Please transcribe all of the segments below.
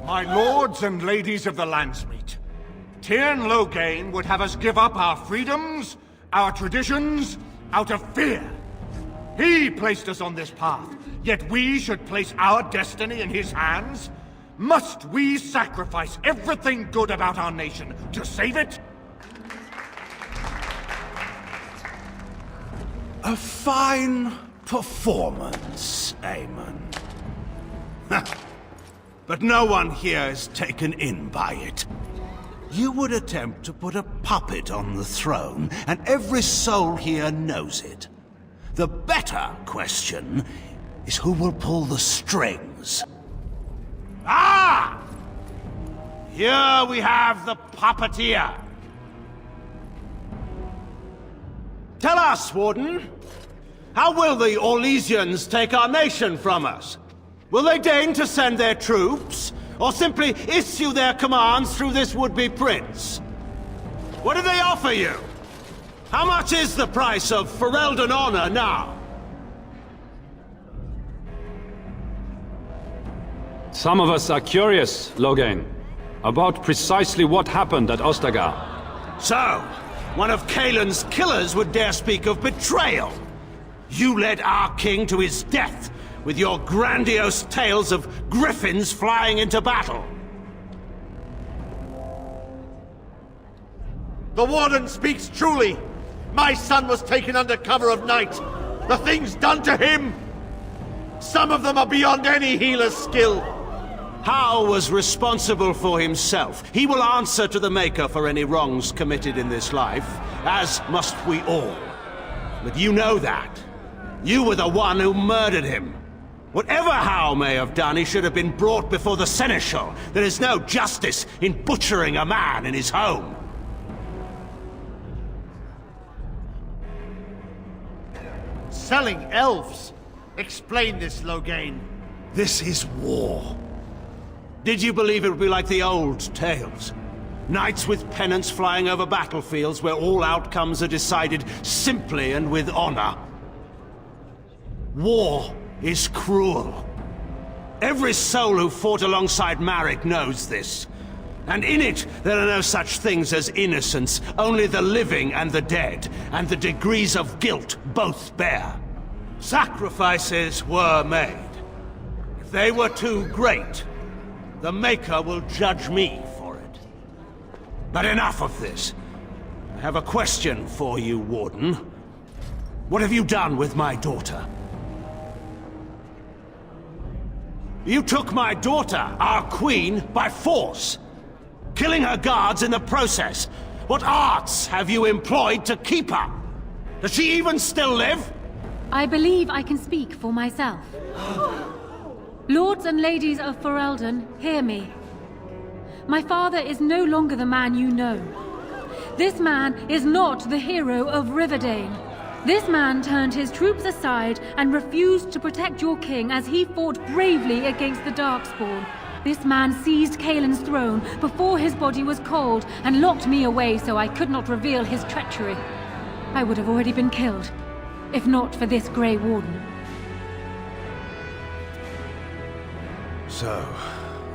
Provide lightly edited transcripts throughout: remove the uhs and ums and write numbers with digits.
My lords and ladies of the Landsmeet, Tyrn Loghain would have us give up our freedoms, our traditions, out of fear. He placed us on this path, yet we should place our destiny in his hands? Must we sacrifice everything good about our nation to save it? A fine performance, Aemon. But no one here is taken in by it. You would attempt to put a puppet on the throne, and every soul here knows it. The better question is who will pull the strings. Ah! Here we have the puppeteer. Tell us, Warden, how will the Orlesians take our nation from us? Will they deign to send their troops, or simply issue their commands through this would-be prince? What do they offer you? How much is the price of Ferelden honor now? Some of us are curious, Loghain, about precisely what happened at Ostagar. So, one of Kaelin's killers would dare speak of betrayal. You led our king to his death with your grandiose tales of griffins flying into battle. The Warden speaks truly. My son was taken under cover of night. The things done to him, some of them are beyond any healer's skill. Hal was responsible for himself. He will answer to the Maker for any wrongs committed in this life, as must we all. But you know that. You were the one who murdered him. Whatever Hal may have done, he should have been brought before the Seneschal. There is no justice in butchering a man in his home. Selling elves? Explain this, Loghain. This is war. Did you believe it would be like the old tales? Knights with pennants flying over battlefields where all outcomes are decided simply and with honor. War is cruel. Every soul who fought alongside Marek knows this. And in it, there are no such things as innocence, only the living and the dead, and the degrees of guilt both bear. Sacrifices were made. If they were too great, the Maker will judge me for it. But enough of this. I have a question for you, Warden. What have you done with my daughter? You took my daughter, our queen, by force, killing her guards in the process. What arts have you employed to keep her? Does she even still live? I believe I can speak for myself. Lords and ladies of Ferelden, hear me. My father is no longer the man you know. This man is not the hero of Riverdane. This man turned his troops aside and refused to protect your king as he fought bravely against the Darkspawn. This man seized Kaelin's throne before his body was cold and locked me away so I could not reveal his treachery. I would have already been killed, if not for this Grey Warden. So,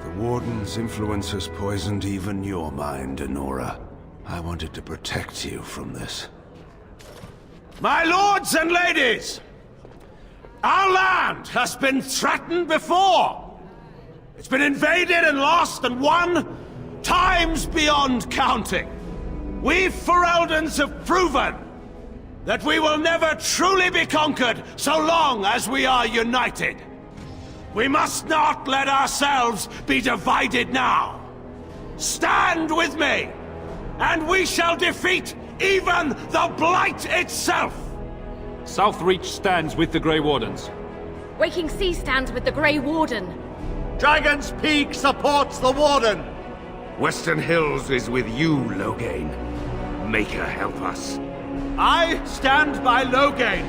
the Warden's influence has poisoned even your mind, Enora. I wanted to protect you from this. My lords and ladies! Our land has been threatened before! It's been invaded and lost and won times beyond counting. We Fereldans have proven that we will never truly be conquered so long as we are united. We must not let ourselves be divided now. Stand with me, and we shall defeat even the Blight itself! Southreach stands with the Grey Wardens. Waking Sea stands with the Grey Warden. Dragon's Peak supports the Warden. Western Hills is with you, Loghain. Maker help us. I stand by Loghain.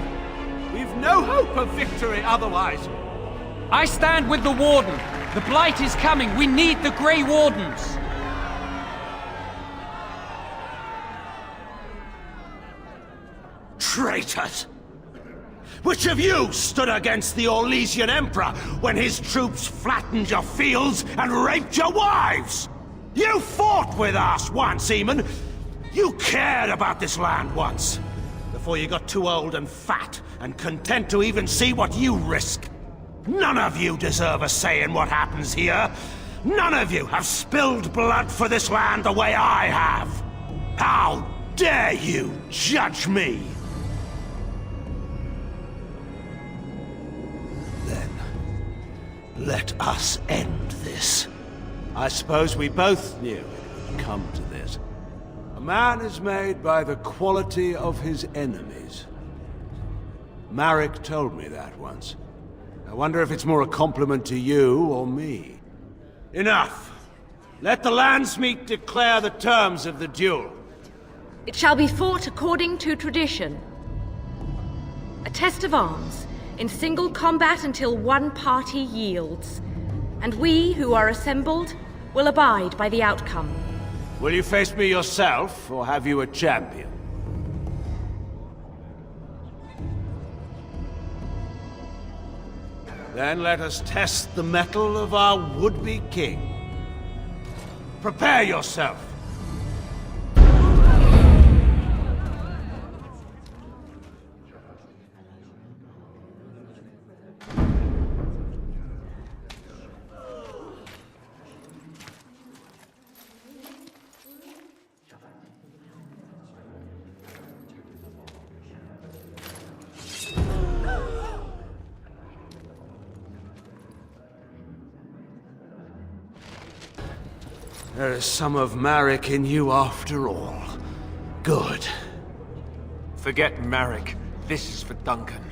We've no hope of victory otherwise. I stand with the Warden. The Blight is coming. We need the Grey Wardens. Traitors! Which of you stood against the Orlesian Emperor when his troops flattened your fields and raped your wives? You fought with us once, Eamon. You cared about this land once. Before you got too old and fat and content to even see what you risk. None of you deserve a say in what happens here. None of you have spilled blood for this land the way I have. How dare you judge me? Then, let us end this. I suppose we both knew it would come to this. A man is made by the quality of his enemies. Marek told me that once. I wonder if it's more a compliment to you or me. Enough! Let the Landsmeet declare the terms of the duel. It shall be fought according to tradition. A test of arms, in single combat until one party yields. And we, who are assembled, will abide by the outcome. Will you face me yourself, or have you a champion? Then let us test the mettle of our would-be king. Prepare yourself! There is some of Marek in you after all. Good. Forget Marek. This is for Duncan.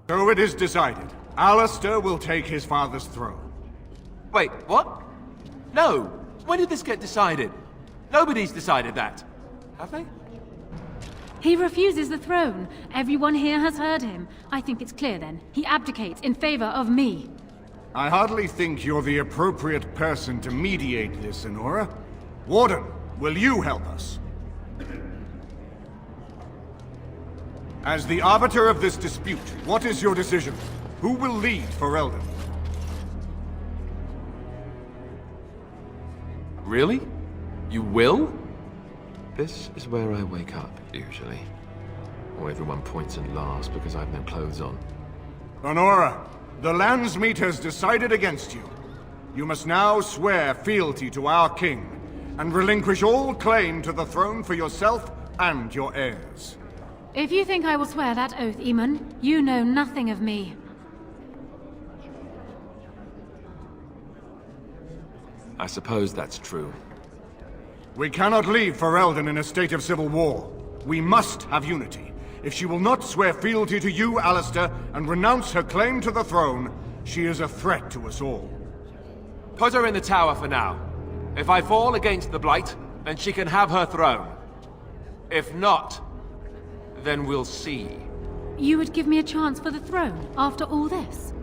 So it is decided. Alistair will take his father's throne. Wait, what? No! When did this get decided? Nobody's decided that. Have they? He refuses the throne. Everyone here has heard him. I think it's clear then. He abdicates in favor of me. I hardly think you're the appropriate person to mediate this, Honora. Warden, will you help us? As the arbiter of this dispute, what is your decision? Who will lead for Eldon? Really? You will? This is where I wake up, usually. Or everyone points and laughs because I have no clothes on. Honora, the Landsmeet has decided against you. You must now swear fealty to our king, and relinquish all claim to the throne for yourself and your heirs. If you think I will swear that oath, Eamon, you know nothing of me. I suppose that's true. We cannot leave for Eldon in a state of civil war. We must have unity. If she will not swear fealty to you, Alistair, and renounce her claim to the throne, she is a threat to us all. Put her in the tower for now. If I fall against the Blight, then she can have her throne. If not, then we'll see. You would give me a chance for the throne after all this?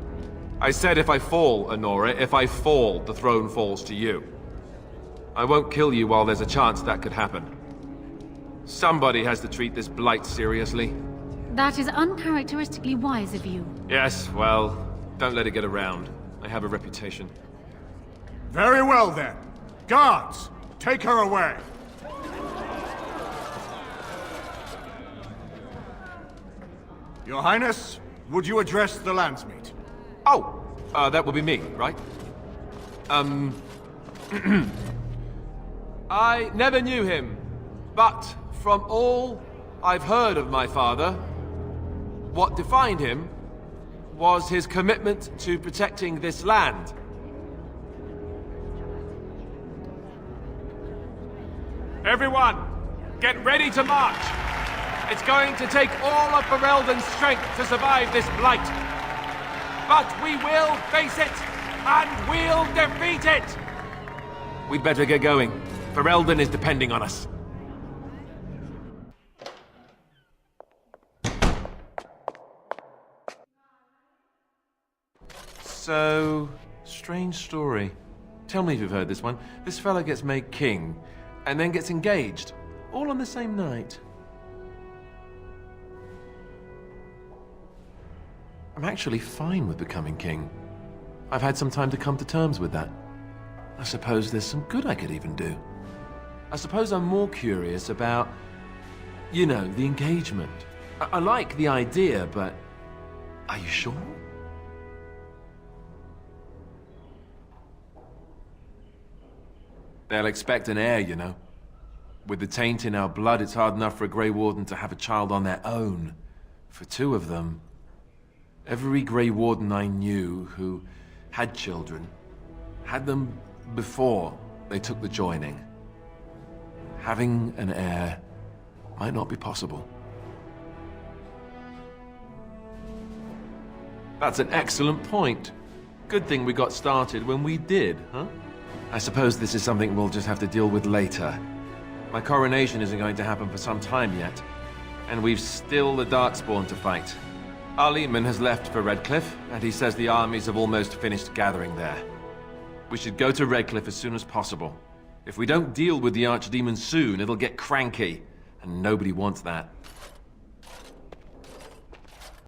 I said if I fall, Honora. If I fall, the throne falls to you. I won't kill you while there's a chance that could happen. Somebody has to treat this Blight seriously. That is uncharacteristically wise of you. Yes, well, don't let it get around. I have a reputation. Very well then. Guards, take her away. Your Highness, would you address the Landsmeet? Oh, that would be me, right? I never knew him, but from all I've heard of my father, what defined him was his commitment to protecting this land. Everyone, get ready to march! It's going to take all of Ferelden's strength to survive this Blight. But we will face it, and we'll defeat it! We'd better get going. Ferelden is depending on us. So, strange story. Tell me if you've heard this one. This fella gets made king, and then gets engaged, all on the same night. I'm actually fine with becoming king. I've had some time to come to terms with that. I suppose there's some good I could even do. I suppose I'm more curious about, you know, the engagement. I like the idea, but are you sure? They'll expect an heir, you know. With the taint in our blood, it's hard enough for a Grey Warden to have a child on their own. For two of them, every Grey Warden I knew who had children had them before they took the joining. Having an heir might not be possible. That's an excellent point. Good thing we got started when we did, huh? I suppose this is something we'll just have to deal with later. My coronation isn't going to happen for some time yet, and we've still the Darkspawn to fight. Our leman has left for Redcliffe, and he says the armies have almost finished gathering there. We should go to Redcliffe as soon as possible. If we don't deal with the Archdemon soon, it'll get cranky, and nobody wants that.